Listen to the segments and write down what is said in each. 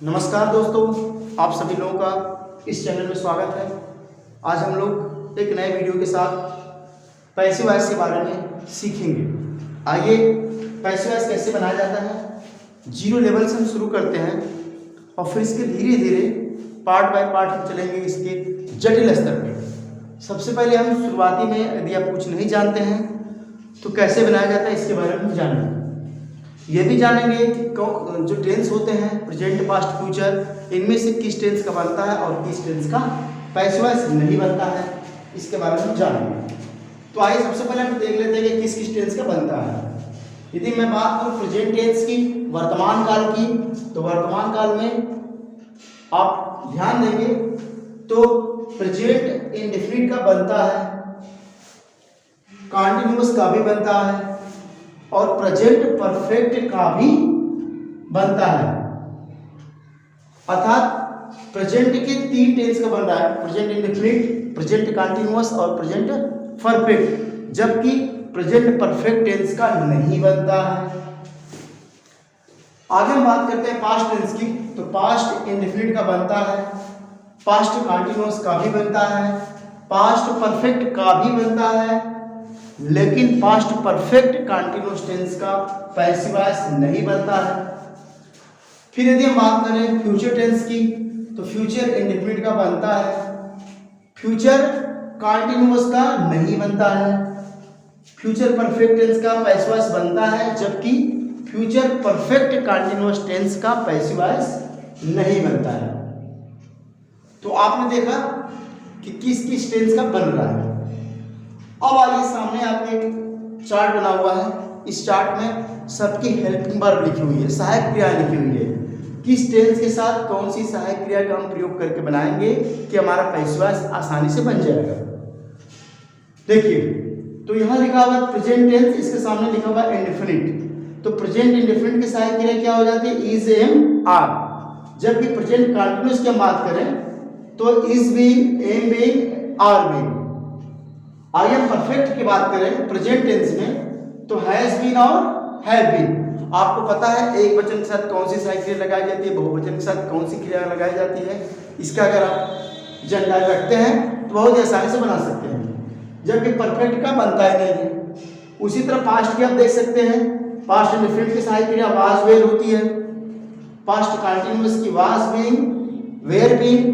नमस्कार दोस्तों, आप सभी लोगों का इस चैनल में स्वागत है। आज हम लोग एक नए वीडियो के साथ पैसिव वॉइस के बारे में सीखेंगे। आइए पैसिव वॉइस कैसे बनाया जाता है, जीरो लेवल से हम शुरू करते हैं और फिर इसके धीरे धीरे पार्ट बाय पार्ट हम चलेंगे इसके जटिल स्तर पे। सबसे पहले हम शुरुआती में यदि आप कुछ नहीं जानते हैं तो कैसे बनाया जाता है इसके बारे में हम जानेंगे। ये भी जानेंगे कि जो टेंस होते हैं प्रेजेंट, पास्ट, फ्यूचर, इनमें से किस टेंस का बनता है और किस टेंस का पैसिव वॉइस नहीं बनता है, इसके बारे में जानेंगे। तो आइए सबसे पहले हम देख लेते हैं कि किस किस टेंस का बनता है। यदि मैं बात करूँ प्रेजेंट टेंस की, वर्तमान काल की, तो वर्तमान काल में आप ध्यान देंगे तो प्रेजेंट इंडेफिनिट का बनता है, कॉन्टिन्यूअस का भी बनता है और प्रेजेंट परफेक्ट का भी बनता है। अर्थात प्रेजेंट के तीन टेंस का बन रहा है, प्रेजेंट इंडेफिनिट, प्रेजेंट कॉन्टिन्यूअस और प्रेजेंट परफेक्ट, जबकि प्रेजेंट परफेक्ट टेंस का नहीं बनता है। आगे हम बात करते हैं पास्ट टेंस की, तो पास्ट इंडेफिनिट का बनता है, पास्ट कॉन्टिन्यूअस का भी बनता है, पास्ट परफेक्ट का भी बनता है, लेकिन पास्ट परफेक्ट कॉन्टिन्यूअस टेंस का पैसिव वॉइस नहीं बनता है। फिर यदि हम बात करें फ्यूचर टेंस की, तो फ्यूचर इंडेफिनिट का बनता है, फ्यूचर कॉन्टिन्यूअस का नहीं बनता है, फ्यूचर परफेक्ट टेंस का पैसिव वॉइस बनता है, जबकि फ्यूचर परफेक्ट कॉन्टिन्यूअस टेंस का पैसिव वॉइस नहीं बनता है। तो आपने देखा कि किस किस टेंस का बन रहा है। अब आइए, सामने आपके एक चार्ट बना हुआ है, इस चार्ट में सबकी हेल्पिंग वर्ब लिखी हुई है, सहायक क्रिया लिखी हुई है। किस टेंस के साथ कौन सी सहायक क्रिया का हम प्रयोग करके बनाएंगे कि हमारा पैसिव वॉइस आसानी से बन जाएगा। देखिए, तो यहाँ लिखा हुआ है प्रेजेंट टेंस, इसके सामने लिखा हुआ है इंडेफिनिट। तो प्रेजेंट इंडेफिनिट की सहायक क्रिया क्या हो जाती है, इज, एम, आर। जबकि प्रेजेंट कॉन्टिन्यूअस की हम बात करें तो is being, am being, are being. आइए हम परफेक्ट की बात करें प्रेजेंट टेंस में, तो हैज बीन और हैव बीन। आपको पता है एक वचन के साथ कौन सी सहायक क्रिया लगाई जाती है, बहुवचन के साथ कौन सी क्रिया लगाई जाती है। इसका अगर आप जानकारी रखते हैं तो बहुत ही आसानी से बना सकते हैं, जबकि परफेक्ट का बनता ही नहीं है। उसी तरह पास्ट की आप देख सकते हैं, पास्ट इंडेफिनिट की सहायक क्रिया वाज, वेयर होती है, पास्ट कॉन्टिन्यूअस की was being, were being,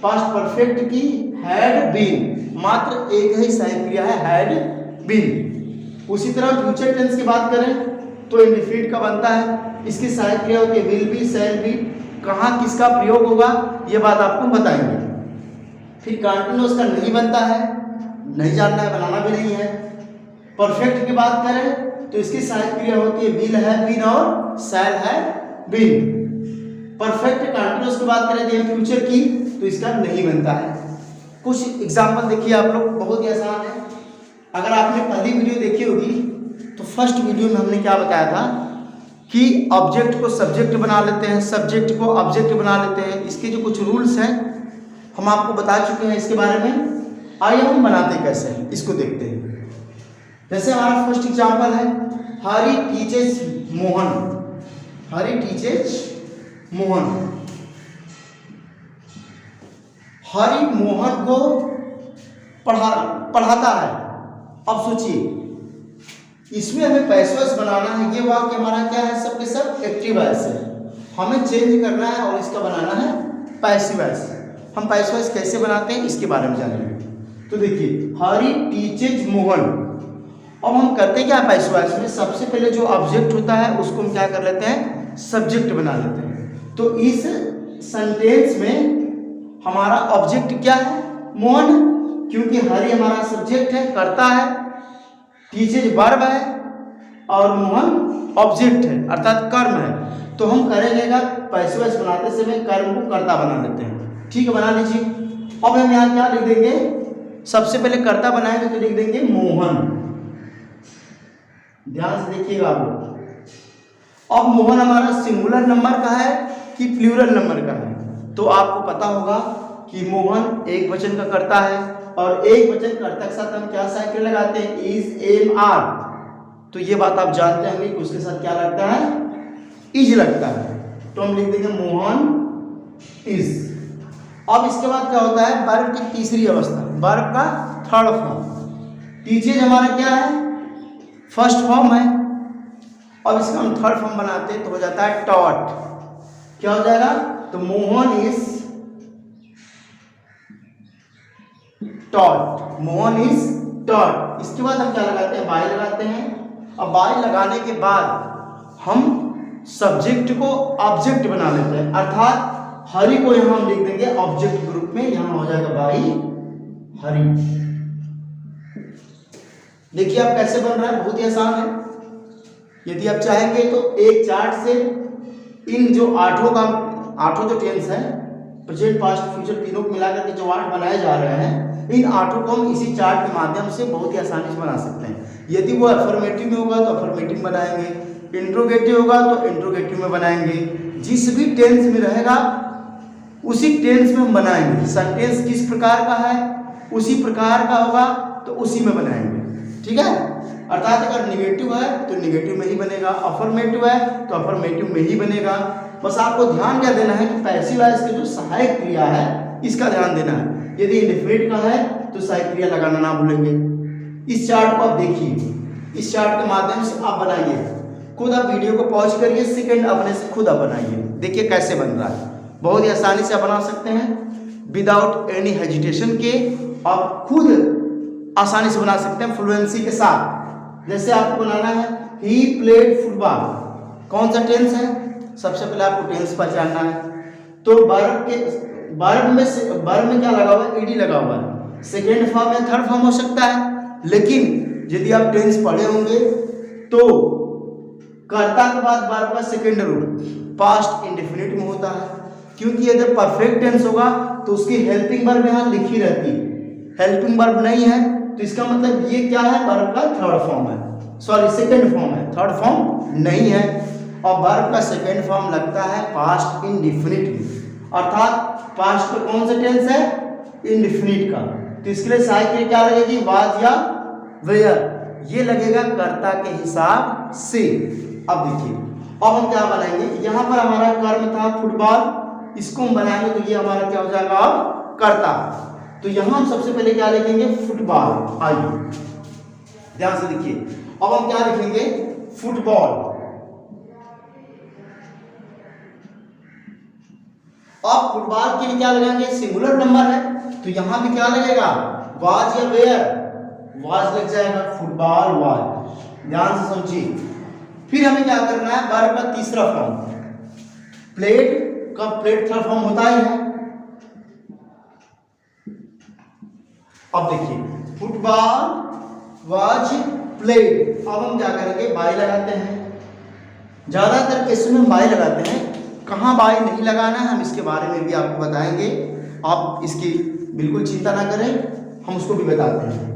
past perfect की हैड बीन, मात्र एक ही सहायक क्रिया है हैड बीन। उसी तरह फ्यूचर टेंस की बात करें तो इंडेफिनिट का बनता है, इसकी सहायक क्रिया होती है विल बी, शैल बी। कहाँ किसका प्रयोग होगा ये बात आपको बताएंगे। फिर कॉन्टिन्यूअस का नहीं बनता है, नहीं जानना है, बनाना भी नहीं है। परफेक्ट की बात करें तो इसकी सहायक क्रिया होती है विल हैव बीन और shall have been. Perfect continuous की बात करें तो फ्यूचर की, तो इसका नहीं बनता है। कुछ एग्जाम्पल देखिए आप लोग, बहुत ही आसान है। अगर आपने पहली वीडियो देखी होगी तो फर्स्ट वीडियो में हमने क्या बताया था कि ऑब्जेक्ट को सब्जेक्ट बना लेते हैं, सब्जेक्ट को ऑब्जेक्ट बना लेते हैं। इसके जो कुछ रूल्स हैं हम आपको बता चुके हैं इसके बारे में। आइए हम बनाते कैसे हैं इसको देखते हैं। जैसे हमारा फर्स्ट एग्जाम्पल है, हरी टीचेस मोहन, हरी टीचेस मोहन। हरि मोहन को पढ़ाता है। अब सोचिए, इसमें हमें पैसिव वॉइस बनाना है। ये वाक्य हमारा क्या है, सबके सब एक्टिव वॉइस है, हमें चेंज करना है और इसका बनाना है पैसिव वॉइस। हम पैसिव वॉइस कैसे बनाते हैं इसके बारे में जानेंगे। तो देखिए, हरि टीचेज मोहन। अब हम करते क्या पैसिव वॉइस में, सबसे पहले जो ऑब्जेक्ट होता है उसको हम क्या कर लेते हैं, सब्जेक्ट बना लेते हैं। तो इस सेंटेंस में हमारा ऑब्जेक्ट क्या है, मोहन, क्योंकि हरि हमारा सब्जेक्ट है, करता है, टीचेज वर्ब है और मोहन ऑब्जेक्ट है अर्थात कर्म है। तो हम करेंगे क्या, पैसिव वॉइस बनाते समय कर्म को कर्ता बना लेते हैं। ठीक है, बना लीजिए। अब हम यहाँ क्या लिख देंगे, सबसे पहले कर्ता बनाएंगे तो लिख देंगे मोहन। ध्यान से देखिएगा आप लोग। अब मोहन हमारा सिंगुलर नंबर का है कि प्लूरल नंबर का है, तो आपको पता होगा कि मोहन एक वचन का कर्ता है और एक वचन कर्ता के साथ हम क्या सहायक क्रिया लगाते हैं, इज, एम, आर। तो ये बात आप जानते होंगे कि उसके साथ क्या लगता है, इज लगता है। तो हम लिख देंगे मोहन इज। अब इसके बाद क्या होता है, वर्ब की तीसरी अवस्था, वर्ब का थर्ड फॉर्म। टीचेज हमारा क्या है, फर्स्ट फॉर्म है। अब इसका हम थर्ड फॉर्म बनाते हैं तो हो जाता है टॉट। क्या हो जाएगा, तो Mohan is taught, Mohan is taught. इसके बाद हम क्या लगाते हैं, बाय लगाते हैं। अब बाय लगाने के बाद हम सब्जेक्ट को ऑब्जेक्ट बना लेते हैं, अर्थात हरि को यहां हम लिख देंगे ऑब्जेक्ट ग्रुप में, यहां हो जाएगा बाय हरि। देखिए आप कैसे बन रहा है, बहुत ही आसान है। यदि आप चाहेंगे तो एक चार्ट से इन जो आठों जो टेंस है, प्रेजेंट पास्ट फ्यूचर तीनों को मिलाकर के जो 8 बनाए जा रहे हैं, इन 8 को हम इसी चार्ट के माध्यम से बहुत ही आसानी से बना सकते हैं। यदि वो अफर्मेटिव में होगा तो अफर्मेटिव बनाएंगे, इंट्रोगेटिव होगा तो इंट्रोगेटिव में बनाएंगे, जिस भी टेंस में रहेगा उसी टेंस में हम बनाएंगे। सेंटेंस किस प्रकार का है उसी प्रकार का होगा तो उसी में बनाएंगे, ठीक है। अर्थात अगर निगेटिव है तो निगेटिव में ही बनेगा, अफर्मेटिव है तो अफर्मेटिव में ही बनेगा। बस आपको ध्यान क्या देना है कि पैसिव वॉइस की जो सहायक क्रिया है इसका ध्यान देना है। यदि इंडेफिनिट का है तो सहायक क्रिया लगाना ना भूलेंगे। इस चार्ट को आप देखिए, इस चार्ट के माध्यम से आप बनाइए, खुद आप वीडियो को पॉज करिए, सेकंड अपने से खुद आप बनाइए, देखिए कैसे बन रहा है। बहुत ही आसानी से आप बना सकते हैं विदाउट एनी हेजिटेशन के, आप खुद आसानी से बना सकते हैं फ्लुएंसी के साथ। जैसे आपको बनाना है ही प्लेड फुटबॉल, कौन सा टेंस है, सबसे पहले आपको टेंस पहचानना है। तो वर्ब में क्या लगा हुआ है, ईडी लगा हुआ है। सेकेंड फॉर्म या थर्ड फॉर्म हो सकता है, लेकिन यदि आप टेंस पढ़े होंगे तो कर्ता के बाद वर्ब का सेकेंड रूप पास्ट इंडेफिनिट में होता है, क्योंकि यदि परफेक्ट टेंस होगा तो उसकी हेल्पिंग वर्ब यहाँ लिखी रहती है। हेल्पिंग वर्ब नहीं है तो इसका मतलब ये क्या है, वर्ब का थर्ड फॉर्म है, सॉरी सेकेंड फॉर्म है, थर्ड फॉर्म नहीं है। और वर्ब का सेकेंड फॉर्म लगता है पास्ट इंडेफिनिट में, अर्थात पास्ट का कौन सा टेंस है, इंडेफिनिट का। तो इसके लिए सहायक क्या लगेगी, वाज या वेयर, ये लगेगा कर्ता के हिसाब से। अब देखिए अब हम क्या बनाएंगे, यहाँ पर हमारा कर्म था फुटबॉल, इसको हम बनाएंगे तो ये हमारा क्या हो जाएगा, अब कर्ता। तो यहाँ हम सबसे पहले क्या लिखेंगे, फुटबॉल। आइए ध्यान से देखिए, अब हम क्या लिखेंगे, फुटबॉल। अब फुटबॉल के लिए क्या लगाएंगे, सिंगुलर नंबर है तो यहाँ भी क्या लगेगा, वाज या वेयर, वाज लग जाएगा, फुटबॉल वाज। ध्यान से समझिए। फिर हमें क्या करना है, वर्ब का तीसरा फॉर्म, प्लेड का प्लेड थर्ड फॉर्म होता ही है। अब देखिए फुटबॉल वाज प्लेड, अब हम क्या करेंगे, बाय लगाते हैं। ज्यादातर केस में बाय लगाते हैं, कहाँ बाय नहीं लगाना है हम इसके बारे में भी आपको बताएंगे, आप इसकी बिल्कुल चिंता ना करें, हम उसको भी बताते हैं।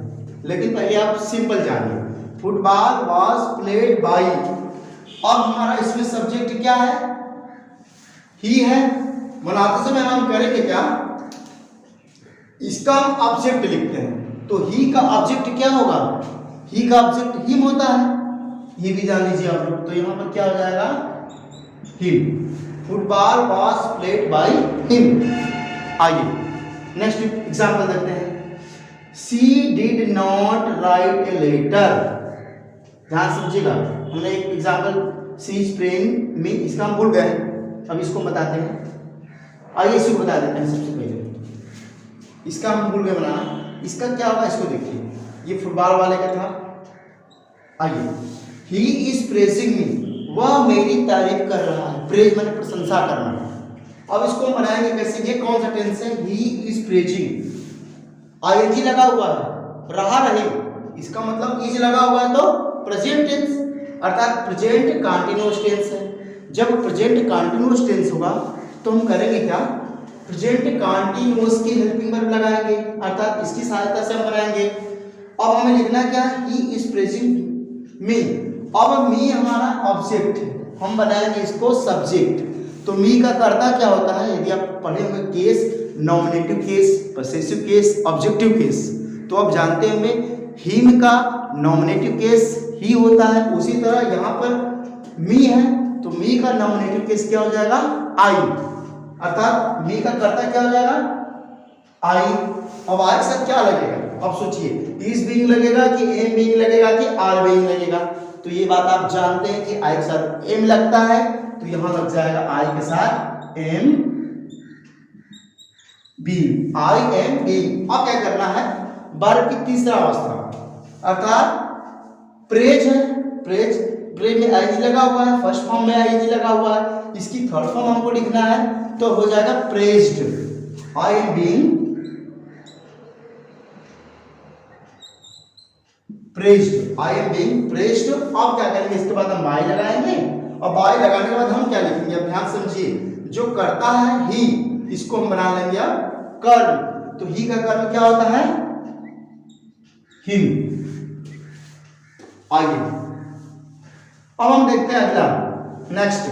लेकिन पहले आप सिंपल जानिए, फुटबॉल वाज प्लेड बाय। अब हमारा इसमें सब्जेक्ट क्या है, ही है। बनाते समय हम करेंगे क्या, इसका हम ऑब्जेक्ट लिखते हैं, तो ही का ऑब्जेक्ट क्या होगा, ही का ऑब्जेक्ट हिम होता है, ये भी जान लीजिए आप लोग। तो यहाँ पर क्या हो जाएगा, him. Football was played by him. आइए नेक्स्ट एग्जांपल देखते हैं, she did not write a letter. ध्यान समझिएगा, हमने एक example she is praying me, इसका हम भूल गए, अब इसको बताते हैं। आइए इसको बता देते हैं। सबसे पहले इसका हम भूल गए बनाना, इसका क्या होगा, इसको देखिए, ये फुटबॉल वाले का था। आइए, ही इज प्रेजिंग मी, वह मेरी तारीफ कर रहा है, प्रेज मैंने प्रशंसा करना। अब इसको हम बनाएंगे कैसे, ये कौन सा टेंस है, ही इज प्रेजिंग, आईएनजी लगा हुआ है, रहा रहे, इसका मतलब इज लगा हुआ है तो प्रेजेंट टेंस, अर्थात प्रेजेंट कंटीन्यूअस टेंस है। जब प्रेजेंट कंटीन्यूअस टेंस होगा तो हम करेंगे क्या, प्रेजेंट कंटीन्यूअस की हेल्पिंग वर्ब लगाएंगे, अर्थात इसकी सहायता से हम बनाएंगे। अब हमें लिखना क्या, ही इज प्रेजिंग मी। अब मी हमारा ऑब्जेक्ट है, हम बनाएंगे इसको सब्जेक्ट। तो मी का कर्ता क्या होता है, यदि आप पढ़े हुए case, nominative case, possessive case, objective case, तो आप जानते होंगे हिम का नॉमिनेटिव केस ही होता है। उसी तरह यहाँ पर मी है तो मी का नॉमिनेटिव केस क्या हो जाएगा, आई, अर्थात मी का कर्ता क्या हो जाएगा, आई। अब आई के साथ क्या लगेगा, अब सोचिए, इज बीइंग लगेगा कि एम बीइंग लगेगा कि आर बीइंग लगेगा। तो ये बात आप जानते हैं कि आई के साथ एम लगता है, तो यहां लग जाएगा आई के साथ am be, I am be. अब क्या करना है, वर्ब की तीसरा अवस्था अर्थात प्रेज है, प्रेज, प्रेज में आईजी लगा हुआ है, फर्स्ट फॉर्म में आईजी लगा हुआ है, इसकी थर्ड फॉर्म हमको लिखना है, तो हो जाएगा praised, I am being praised, I am being praised. अब क्या करेंगे, इसके बाद हम बाय लगाएंगे, और बाय लगाने के बाद हम क्या लिखेंगे, अब ध्यान समझिए, जो करता है ही, इसको हम बना लेंगे अब कर्म, तो ही का कर्म क्या होता है, हिम। आगे अब हम देखते हैं अगला, next,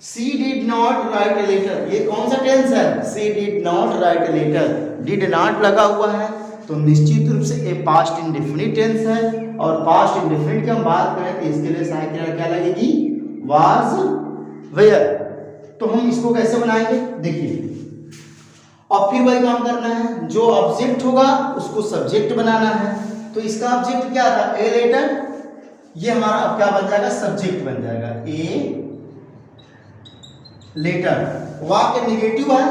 she did not write a letter, ये कौन सा टेंस है, she did not write a letter, did not लगा हुआ है, तो निश्चित रूप से ये पास्ट इंडेफिनिट टेंस है, और पास्ट इंडेफिनिट की हम बात करें तो इसके लिए सहायक क्रिया क्या लगेगी, वाज, वेयर। तो हम इसको कैसे बनाएंगे, देखिए, और फिर वही काम करना है, जो ऑब्जेक्ट होगा उसको सब्जेक्ट बनाना है। तो इसका ऑब्जेक्ट क्या था, ए लेटर, ये हमारा अब क्या बन जाएगा, सब्जेक्ट बन जाएगा, ए लेटर। वाक्य निगेटिव है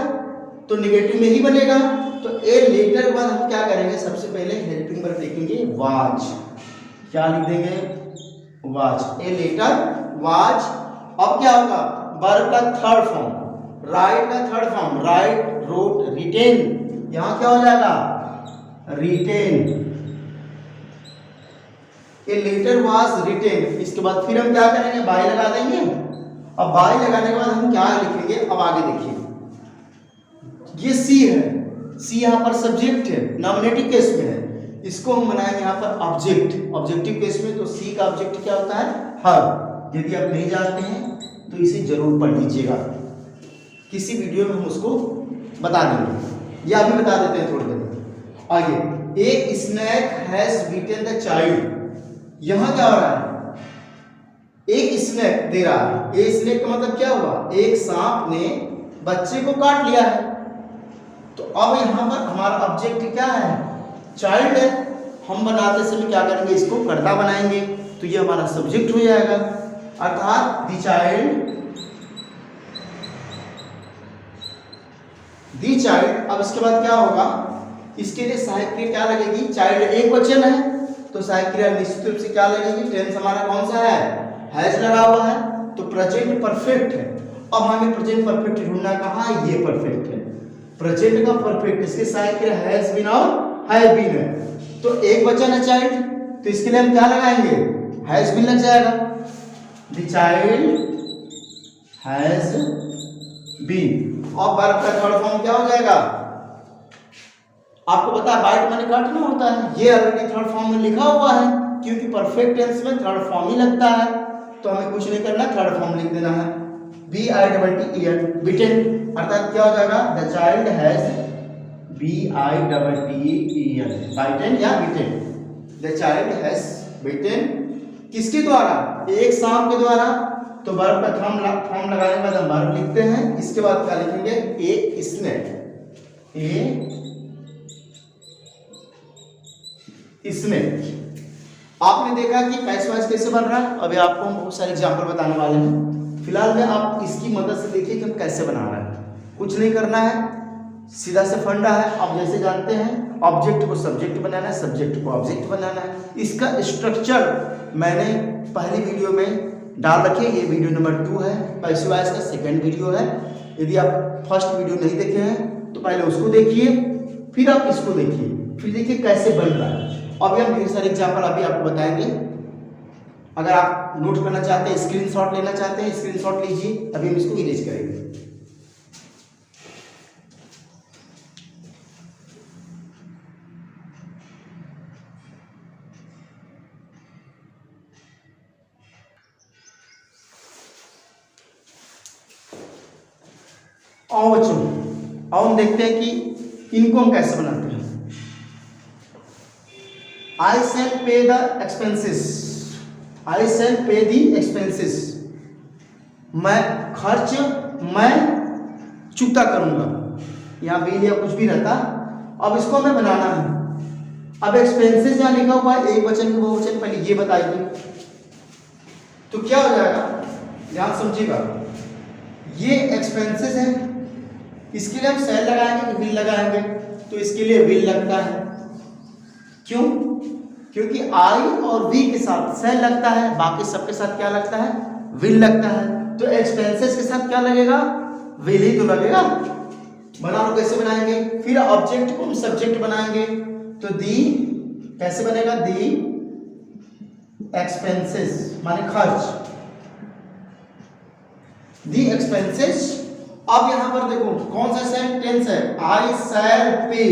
तो निगेटिव में ही बनेगा, तो ए लेटर के बाद हम क्या करेंगे, सबसे पहले हेल्पिंग वर्ब लिखेंगे वाज, क्या लिख देंगे, वाज, ए लेटर वाज। अब क्या होगा, वर्ब का थर्ड फॉर्म, राइट का third form, write, wrote, written, यहां क्या हो जाएगा, written, a letter was written. इसके बाद फिर हम क्या करेंगे, बाय लगा देंगे, अब बाय लगाने के बाद हम क्या लिखेंगे, अब आगे देखिए, ये सी है, सी यहाँ पर सब्जेक्ट है, नॉमिनेटिव केस में है, इसको हम बनाएंगे यहाँ पर ऑब्जेक्ट, ऑब्जेक्टिव केस में, तो सी का ऑब्जेक्ट क्या होता है, हर। यदि आप नहीं जानते हैं तो इसे जरूर पढ़ लीजिएगा, किसी वीडियो में हम उसको बता देंगे, या अभी बता देते हैं थोड़ी देर आगे। ए snack has beaten the child, यहां क्या हो रहा है, एक स्नैक दे रहा है, ए स्नैक का मतलब क्या हुआ, एक सांप ने बच्चे को काट लिया है, तो अब यहां पर हमारा ऑब्जेक्ट क्या है, चाइल्ड है। हम बनाते समय क्या करेंगे, इसको कर्ता बनाएंगे, तो ये हमारा सब्जेक्ट हो जाएगा, अर्थात द चाइल्ड, दी चाइल्ड। अब इसके बाद क्या होगा, इसके लिए सहायक क्रिया क्या लगेगी, चाइल्ड एक वचन है, तो सहायक क्रिया निश्चित रूप से क्या लगेगी, टेंस हमारा कौन सा है, हैज लगा हुआ है, तो प्रेजेंट परफेक्ट है। अब हमें प्रेजेंट परफेक्ट ढूंढना कहाँ है, ये परफेक्ट है, प्रेजेंट का परफेक्ट, इसके सहायक क्रिया हैज बीन और हैव बीन है, तो एक वचन है चाइल्ड, तो इसके लिए हम क्या लगाएंगे, हैज बीन लग जाएगा, द चाइल्ड हैज बीन। और वर्ब का थर्ड फॉर्म क्या हो जाएगा, आपको पता है बाइट माने काटना होता है, ये ऑलरेडी थर्ड फॉर्म में लिखा हुआ है, क्योंकि परफेक्ट टेंस में थर्ड फॉर्म ही लगता है, तो हमें कुछ नहीं करना, थर्ड फॉर्म लिख देना है, B I double T N, bitten, अर्थात क्या हो जाएगा, the child has, B I double T E N, bitten या bitten, the child has bitten, किसके द्वारा, एक सांप के द्वारा, तो वर्ब का फॉर्म लगाने के बाद हम वर्ब लिखते हैं, इसके बाद क्या लिखेंगे, ए स्नैक, ए स्नैक। आपने देखा कि पैस वाइज कैसे बन रहा है, अभी आपको हम बहुत सारे एग्जाम्पल बताने वाले हैं, फिलहाल में आप इसकी मदद से देखिए कि हम कैसे बना रहे हैं, कुछ नहीं करना है, सीधा से फंडा है। आप जैसे जानते हैं ऑब्जेक्ट को सब्जेक्ट बनाना है, सब्जेक्ट को ऑब्जेक्ट बनाना है, इसका स्ट्रक्चर मैंने पहली वीडियो में डाल रखे, ये वीडियो नंबर 2 है, पैस वाइज का सेकेंड वीडियो है, यदि आप फर्स्ट वीडियो नहीं देखे हैं तो पहले उसको देखिए, फिर आप इसको देखिए, फिर देखिए कैसे बन रहा है। अभी हम ढेर सारे एग्जाम्पल अभी आपको बताएंगे, अगर आप नोट करना चाहते हैं, स्क्रीनशॉट लेना चाहते हैं, स्क्रीनशॉट लीजिए, अभी हम इसको इरेज करेंगे। आओ बच्चों, आओ हम देखते हैं कि इनको हम कैसे बनाते हैं। I shall pay the expenses. I shall pay the expenses. मैं खर्च मैं चुकता करूंगा, यहाँ बिल या कुछ भी रहता। अब इसको हमें बनाना है। अब एक्सपेंसेस जहाँ लिखा हुआ है एक वचन की बहुवचन, पहले ये बताइए तो क्या हो जाएगा, ध्यान समझिएगा। ये एक्सपेंसेस है, इसके लिए हम सेल लगाएंगे कि विल लगाएंगे, तो इसके लिए विल लगता है। क्यों? क्योंकि आई और वी के साथ सेल लगता है, बाकी सबके साथ क्या लगता है, विल लगता है। तो एक्सपेंसेस के साथ क्या लगेगा, विल ही तो लगेगा। बना लो कैसे बनाएंगे, फिर ऑब्जेक्ट को हम सब्जेक्ट बनाएंगे, तो दी कैसे बनेगा, दी एक्सपेंसेस माने खर्च, दी एक्सपेंसेस। अब यहां पर देखो कौन सा सेल टेंस है, आई शैल पे,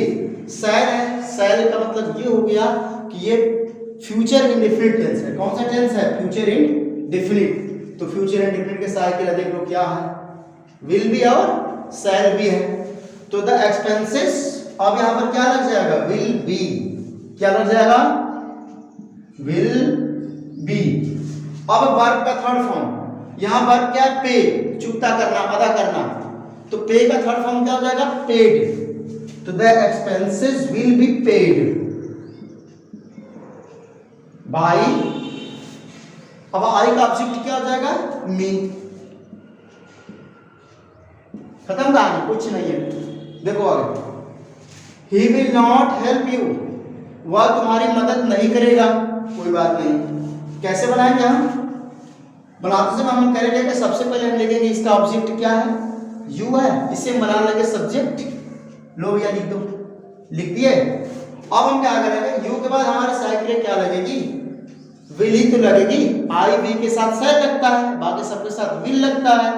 शैल है, शैल का मतलब ये हो गया कि ये फ्यूचर इंडेफिनिट टेंस है। कौन सा टेंस है, फ्यूचर इंडेफिनिट। तो फ्यूचर इंडेफिनिट के साइकिल देख लो क्या है, विल भी और शैल भी है। तो द एक्सपेंसेस, अब यहां पर क्या लग जाएगा, विल बी, क्या लग जाएगा, विल बी। अब वर्ब का थर्ड फॉर्म, यहां वर्ब क्या है, पे, चुकता करना, अदा करना, तो पे का थर्ड फॉर्म क्या हो जाएगा, पेड। तो the expenses will be paid by, अब आई का ऑब्जेक्ट क्या हो जाएगा, मी। खत्म कहानी, कुछ नहीं है। देखो आगे, he will not help you, वह तुम्हारी मदद नहीं करेगा, कोई बात नहीं। कैसे बनाएंगे हम, बनाते समय हम करेंगे कि सबसे पहले हम लिखेंगे इसका ऑब्जेक्ट क्या है, यू है, इसे बना लेंगे सब्जेक्ट, लो या लिख दो, लिख दिए। अब हम क्या करेंगे, यू के बाद हमारे साइकिल क्या लगेगी, विल ही तो लगेगी। आई वी के साथ सेल लगता है, बाकी सबके साथ विल लगता है,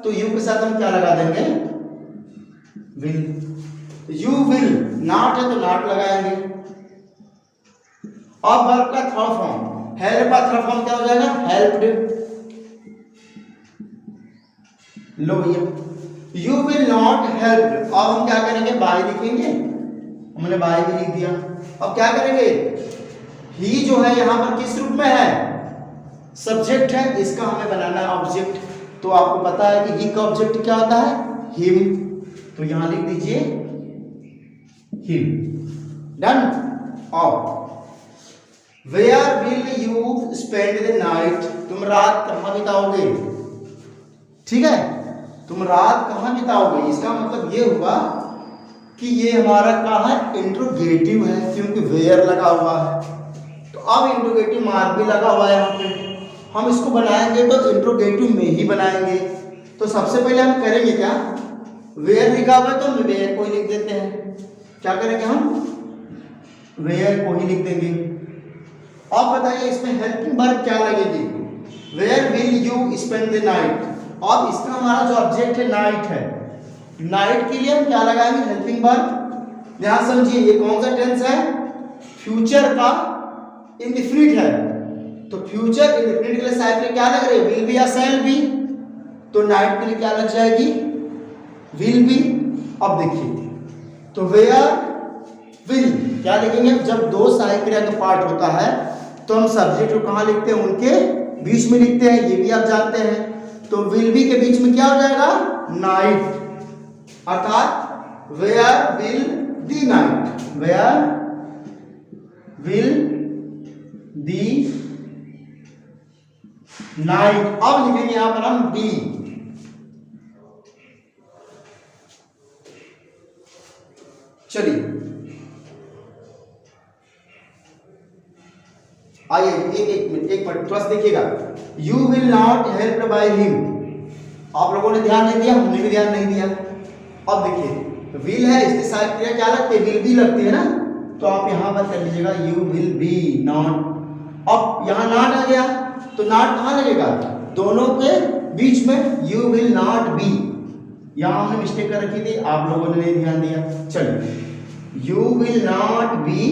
तो यू के साथ हम क्या लगा देंगे, विल। यू विल, नॉट है तो नॉट लगाएंगे। अब वर्ब का थर्ड फॉर्म, हेल्प का थर्ड फॉर्म क्या हो जाएगा, हेल्प्ड। लो भैया, यू विल नॉट हेल्प, अब हम क्या करेंगे, बाय लिखेंगे, हमने बाय भी लिख दिया। अब क्या करेंगे, ही जो है यहां पर किस रूप में है, सब्जेक्ट है, इसका हमें बनाना है ऑब्जेक्ट। तो आपको पता है कि ही का ऑब्जेक्ट क्या होता है, हिम, तो यहां लिख दीजिए him. Done. Of, where will you spend the night, तुम रात कहां बिताओगे, ठीक है, तुम रात कहां बिताओगे, इसका मतलब ये हुआ कि ये हमारा क्या है, इंट्रोगेटिव है, क्योंकि वेयर लगा हुआ है। तो अब इंट्रोगेटिव मार्क भी लगा हुआ है यहाँ पे, हम इसको बनाएंगे तो इंट्रोगेटिव में ही बनाएंगे। तो सबसे पहले हम करेंगे क्या, वेयर लिखा हुआ है तो वेयर को ही लिख देते हैं, क्या करेंगे हम, वेयर को ही लिख देंगे। अब बताइए इसमें हेल्पिंग वर्ब क्या लगेगी, where will you spend the night. अब इसका हमारा जो ऑब्जेक्ट है नाइट है, नाइट के लिए हम क्या लगाएंगे, हेल्पिंग वर्ब। ध्यान समझिए, ये कौन सा टेंस है, फ्यूचर का इंडेफिनिट है, तो फ्यूचर इंडेफिनिट के लिए साइकिल क्या लग रही है, विल बी या शैल बी, तो नाइट के लिए क्या लग जाएगी, विल बी। अब देखिए, तो वेयर विल क्या लिखेंगे, जब दो सहायक क्रिया का पार्ट होता है तो हम सब्जेक्ट को कहाँ लिखते हैं, उनके बीच में लिखते हैं, ये भी आप जानते हैं। तो विल बी के बीच में क्या हो जाएगा, नाइट, अर्थात where will the night, where will the night. अब लिखेंगे यहां पर हम बी, चलिए आइए एक मिनट थोड़ा सा देखिएगा, you will not help by him, आप लोगों ने ध्यान नहीं दिया, हमने भी ध्यान नहीं दिया। अब देखिए विल है, इसके साथ क्रिया क्या लगती है, विल बी लगती है ना, तो आप यहां पर कर लीजिएगा यू विल बी नॉट। अब यहां नॉट आ गया तो नॉट कहां लगेगा, दोनों के बीच में, यू विल नॉट बी, यहां हमने मिस्टेक कर रखी थी, आप लोगों ने नहीं ध्यान दिया। चलिए, you will not be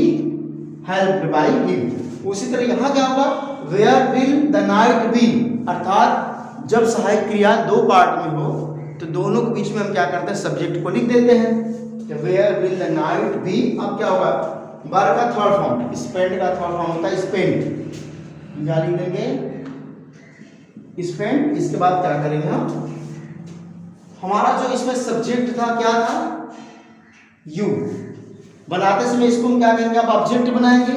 helped by him. उसी तरह यहां क्या होगा, where will the night be, अर्थात जब सहायक क्रिया दो पार्ट में हो तो दोनों के बीच में हम क्या करते हैं, सब्जेक्ट को लिख देते हैं, where will the night be. अब क्या होगा, वर्ब का थर्ड फॉर्म, स्पेंड का थर्ड फॉर्म होता है स्पेंड, क्या लिख देंगे, स्पेंट। इसके बाद क्या करेंगे हम, हमारा जो इसमें सब्जेक्ट था क्या था, यू। बनाते समय इसको हम क्या करेंगे, अब ऑब्जेक्ट बनाएंगे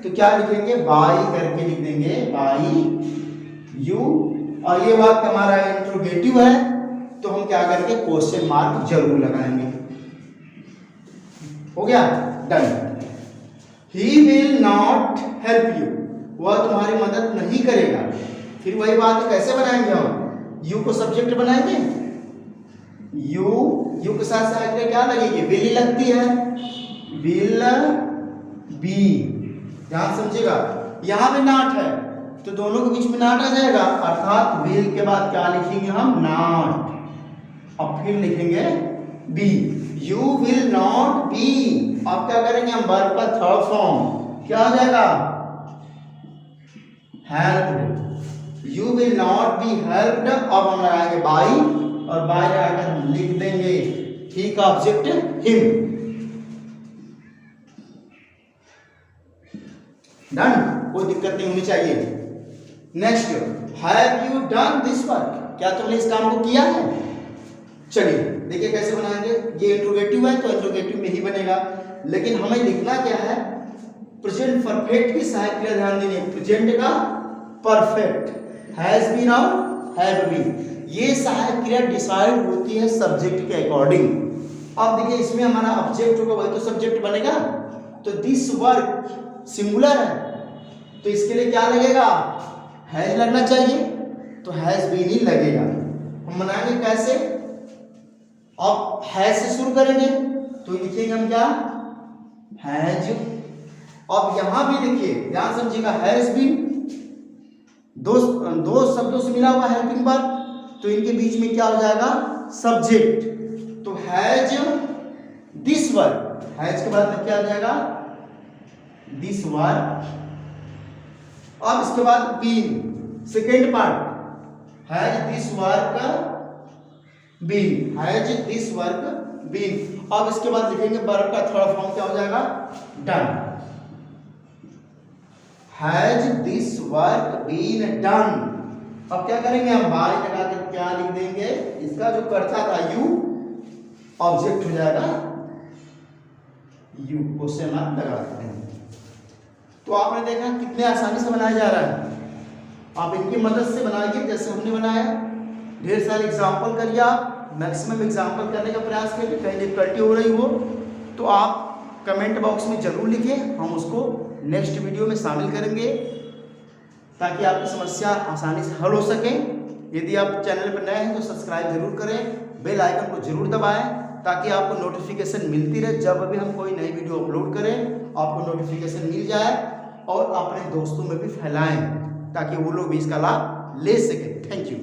तो क्या लिखेंगे, बाई करके लिख देंगे, बाई यू। और ये बात हमारा इंट्रोगेटिव है तो हम क्या करेंगे, क्वेश्चन मार्क जरूर लगाएंगे। हो गया, done. He will not help you, वह तुम्हारी मदद नहीं करेगा। फिर वही बात है, कैसे बनाएंगे हम, यू को सब्जेक्ट बनाएंगे, यू के साथ साथ क्या लगेगी, विल ही लगती है, विल बी। ध्यान समझिएगा, यहां पे नॉट है तो दोनों के बीच में नॉट आ जाएगा, अर्थात विल के बाद क्या लिखेंगे हम, नॉट, और फिर लिखेंगे be, you will not be. अब क्या करेंगे हम, वर्ब का थर्ड फॉर्म क्या हो जाएगा, helped, you will not be helped. अब हम लगाएंगे बाई, और बाई लगाकर हम लिख देंगे ही का ऑब्जेक्ट हिम। डन, कोई दिक्कत नहीं होनी चाहिए। Next, have you done this work, क्या तुमने इस काम को किया है। चलिए देखिए कैसे बनाएंगे, ये इंट्रोगेटिव है तो इंट्रोगेटिव में ही बनेगा, लेकिन हमें लिखना क्या है, प्रेजेंट परफेक्ट की सहायक क्रिया, ध्यान देंगे प्रेजेंट का परफेक्ट, हैज बीन और हैव बीन, ये सहायक क्रिया डिसाइड होती है सब्जेक्ट के अकॉर्डिंग। अब देखिए इसमें हमारा ऑब्जेक्ट होगा वही तो सब्जेक्ट बनेगा, तो दिस वर्क सिंगुलर है तो इसके लिए क्या लगेगा, हैज लगना चाहिए, तो हैज बीन ही लगेगा। हम बनाएंगे कैसे, अब हैज से शुरू करेंगे तो लिखेंगे हम क्या, हैज। अब यहां भी देखिए ध्यान समझिएगा, हैज बीन दो शब्दों से मिला हुआ हेल्पिंग वर्ब, तो इनके बीच में क्या हो जाएगा, सब्जेक्ट, तो हैज दिस वर्क, हैज के बाद में क्या आ जाएगा, दिस वर्क। अब इसके बाद been, second part, has this work been, has this work been. अब इसके बाद लिखेंगे वर्ब का थर्ड फॉर्म क्या हो जाएगा, done, has this work been done. अब क्या करेंगे हम, बाई लगा कर क्या लिख देंगे, इसका जो कर्ता था यू, ऑब्जेक्ट हो जाएगा यू, क्वेश्चन मार्क लगा देते हैं। तो आपने देखा कितने आसानी से बनाया जा रहा है, आप इनकी मदद से बनाइए जैसे हमने बनाया, ढेर सारे एग्जाम्पल करिए, आप मैक्सिमम एग्जाम्पल करने का प्रयास करिए, कहीं डिफिकल्टी हो रही हो तो आप कमेंट बॉक्स में जरूर लिखें, हम उसको नेक्स्ट वीडियो में शामिल करेंगे ताकि आपकी समस्या आसानी से हल हो सके। यदि आप चैनल पर नए हैं तो सब्सक्राइब जरूर करें, बेल आइकन को जरूर दबाएं ताकि आपको नोटिफिकेशन मिलती रहे, जब भी हम कोई नई वीडियो अपलोड करें आपको नोटिफिकेशन मिल जाए, और अपने दोस्तों में भी फैलाएं ताकि वो लोग भी इसका लाभ ले सकें। Thank you.